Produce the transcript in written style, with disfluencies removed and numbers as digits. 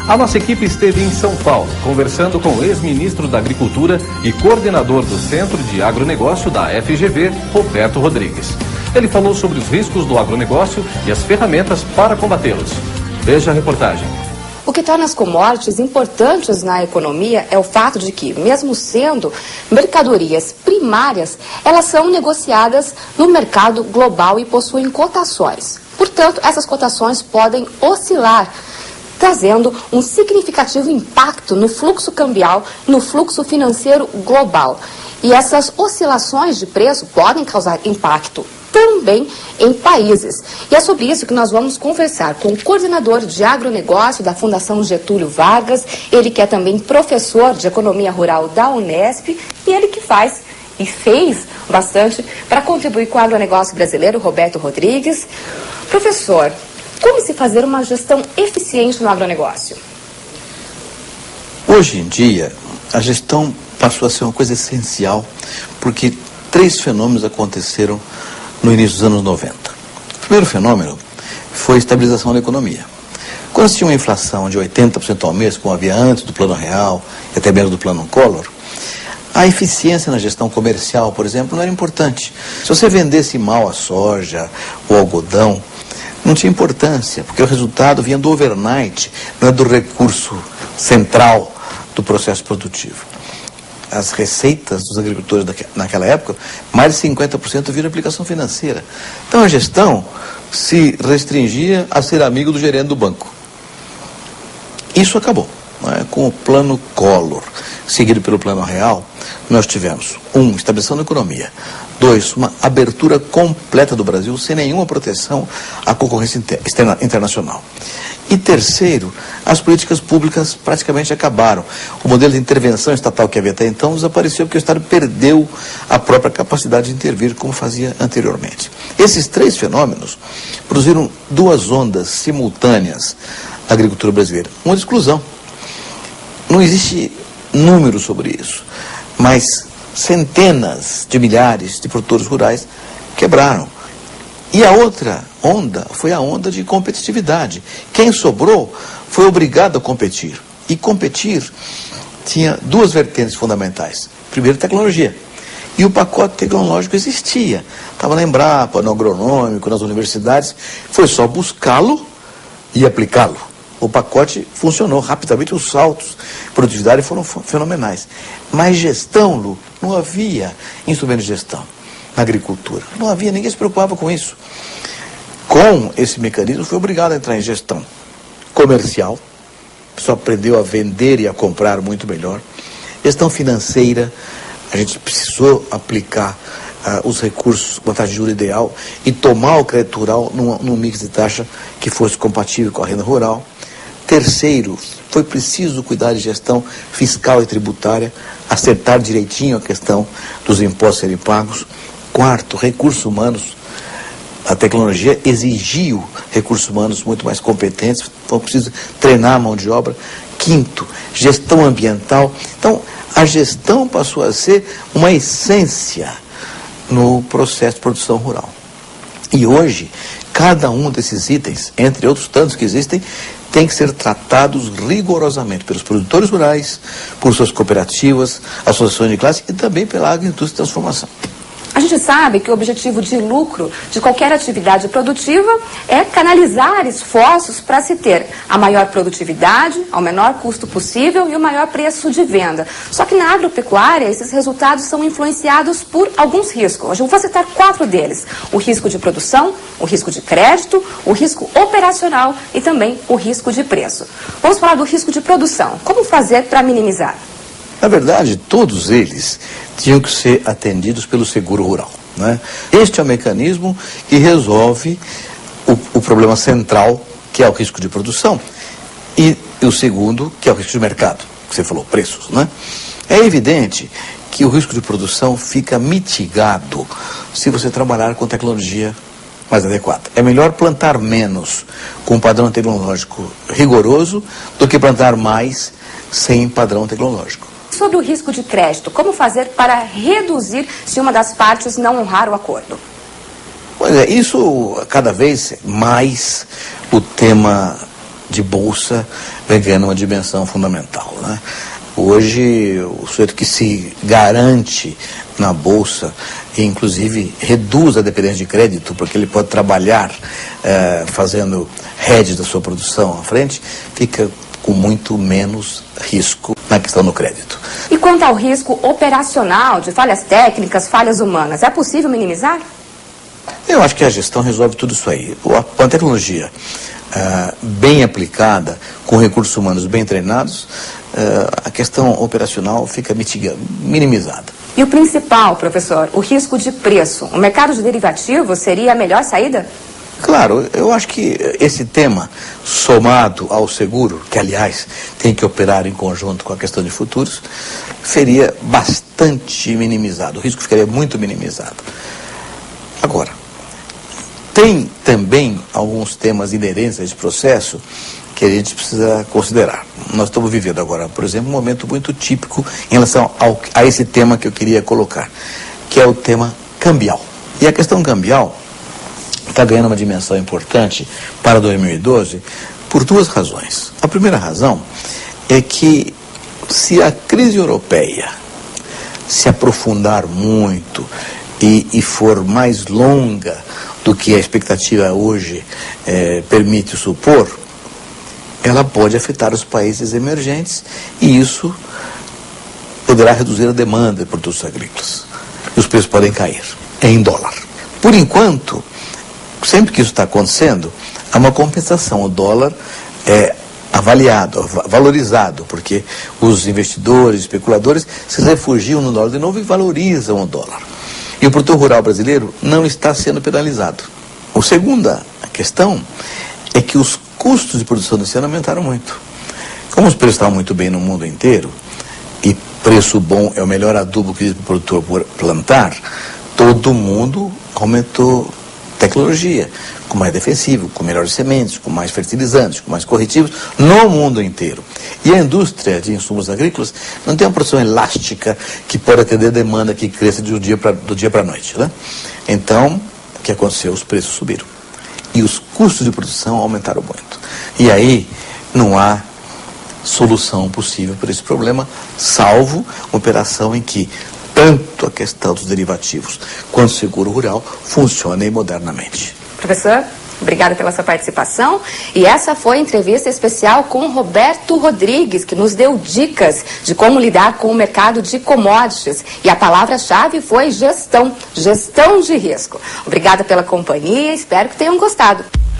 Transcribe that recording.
A nossa equipe esteve em São Paulo, conversando com o ex-ministro da Agricultura e coordenador do Centro de Agronegócio da FGV, Roberto Rodrigues. Ele falou sobre os riscos do agronegócio e as ferramentas para combatê-los. Veja a reportagem. O que torna as commodities importantes na economia é o fato de que, mesmo sendo mercadorias primárias, elas são negociadas no mercado global e possuem cotações. Portanto, essas cotações podem oscilar, trazendo um significativo impacto no fluxo cambial, no fluxo financeiro global. E essas oscilações de preço podem causar impacto também em países. E é sobre isso que nós vamos conversar com o coordenador de agronegócio da Fundação Getúlio Vargas, ele que é também professor de economia rural da Unesp, e ele que faz e fez bastante para contribuir com o agronegócio brasileiro, Roberto Rodrigues. Professor, como se fazer uma gestão eficiente no agronegócio? Hoje em dia, a gestão passou a ser uma coisa essencial, porque 3 fenômenos aconteceram no início dos anos 90. O primeiro fenômeno foi a estabilização da economia. Quando se tinha uma inflação de 80% ao mês, como havia antes do Plano Real e até mesmo do Plano Collor, a eficiência na gestão comercial, por exemplo, não era importante. Se você vendesse mal a soja ou algodão, não tinha importância, porque o resultado vinha do overnight, não é do recurso central do processo produtivo. As receitas dos agricultores naquela época, mais de 50% viram aplicação financeira. Então a gestão se restringia a ser amigo do gerente do banco. Isso acabou, não é? Com o Plano Collor, seguido pelo Plano Real, nós tivemos, 1, estabilização da economia. 2, uma abertura completa do Brasil, sem nenhuma proteção à concorrência internacional. E terceiro, as políticas públicas praticamente acabaram. O modelo de intervenção estatal que havia até então desapareceu porque o Estado perdeu a própria capacidade de intervir como fazia anteriormente. Esses 3 fenômenos produziram 2 ondas simultâneas na agricultura brasileira. Uma de exclusão. Não existe número sobre isso, mas centenas de milhares de produtores rurais quebraram. E a outra onda foi a onda de competitividade. Quem sobrou foi obrigado a competir. E competir tinha 2 vertentes fundamentais. Primeiro, tecnologia. E o pacote tecnológico existia. Estava na Embrapa, no agronômico, nas universidades. Foi só buscá-lo e aplicá-lo. O pacote funcionou rapidamente, os saltos de produtividade foram fenomenais. Mas gestão, Lu, não havia instrumento de gestão na agricultura. Não havia, ninguém se preocupava com isso. Com esse mecanismo, foi obrigado a entrar em gestão comercial. O pessoal aprendeu a vender e a comprar muito melhor. Gestão financeira, a gente precisou aplicar os recursos, com a taxa de juros ideal e tomar o crédito rural num mix de taxa que fosse compatível com a renda rural. Terceiro, foi preciso cuidar de gestão fiscal e tributária, acertar direitinho a questão dos impostos serem pagos. Quarto, recursos humanos. A tecnologia exigiu recursos humanos muito mais competentes, foi preciso treinar a mão de obra. Quinto, gestão ambiental. Então, a gestão passou a ser uma essência no processo de produção rural. E hoje, cada um desses itens, entre outros tantos que existem, tem que ser tratados rigorosamente pelos produtores rurais, por suas cooperativas, associações de classe e também pela agroindústria de transformação. A gente sabe que o objetivo de lucro de qualquer atividade produtiva é canalizar esforços para se ter a maior produtividade, ao menor custo possível e o maior preço de venda. Só que na agropecuária, esses resultados são influenciados por alguns riscos. Hoje eu vou citar 4 deles. O risco de produção, o risco de crédito, o risco operacional e também o risco de preço. Vamos falar do risco de produção. Como fazer para minimizar? Na verdade, todos eles tinham que ser atendidos pelo seguro rural, né? Este é o mecanismo que resolve o problema central, que é o risco de produção, e o segundo, que é o risco de mercado, que você falou, preços, né? É evidente que o risco de produção fica mitigado se você trabalhar com tecnologia mais adequada. É melhor plantar menos com um padrão tecnológico rigoroso do que plantar mais sem padrão tecnológico. Sobre o risco de crédito, como fazer para reduzir se uma das partes não honrar o acordo? Pois é, isso cada vez mais o tema de bolsa vai ganhando uma dimensão fundamental, né? Hoje, o sujeito que se garante na Bolsa, e inclusive reduz a dependência de crédito, porque ele pode trabalhar fazendo hedge da sua produção à frente, fica com muito menos risco na questão do crédito. E quanto ao risco operacional de falhas técnicas, falhas humanas, é possível minimizar? Eu acho que a gestão resolve tudo isso aí. Com a tecnologia bem aplicada, com recursos humanos bem treinados, a questão operacional fica minimizada. E o principal, professor, o risco de preço. O mercado de derivativos seria a melhor saída? Claro, eu acho que esse tema, somado ao seguro, que aliás tem que operar em conjunto com a questão de futuros, seria bastante minimizado, o risco ficaria muito minimizado. Agora, tem também alguns temas inerentes a esse processo que a gente precisa considerar. Nós estamos vivendo agora, por exemplo, um momento muito típico em relação a esse tema que eu queria colocar, que é o tema cambial. E a questão cambial está ganhando uma dimensão importante para 2012 por duas razões. A primeira razão é que se a crise europeia se aprofundar muito e for mais longa do que a expectativa hoje permite supor, ela pode afetar os países emergentes e isso poderá reduzir a demanda de produtos agrícolas. E os preços podem cair em dólar. Por enquanto, sempre que isso está acontecendo, há uma compensação. O dólar é avaliado, valorizado, porque os investidores, especuladores se refugiam no dólar de novo e valorizam o dólar. E o produtor rural brasileiro não está sendo penalizado. A segunda questão é que os custos de produção desse ano aumentaram muito. Como os preços estavam muito bem no mundo inteiro, e preço bom é o melhor adubo que o produtor plantar, todo mundo aumentou tecnologia, com mais defensivo, com melhores sementes, com mais fertilizantes, com mais corretivos, no mundo inteiro. E a indústria de insumos agrícolas não tem uma produção elástica que pode atender a demanda que cresce do dia para a noite, né? Então, o que aconteceu? Os preços subiram. E os custos de produção aumentaram muito. E aí, não há solução possível para esse problema, salvo uma operação em que tanto a questão dos derivativos quanto o seguro rural funcionem modernamente. Professor, obrigada pela sua participação. E essa foi a entrevista especial com Roberto Rodrigues, que nos deu dicas de como lidar com o mercado de commodities. E a palavra-chave foi gestão de risco. Obrigada pela companhia, espero que tenham gostado.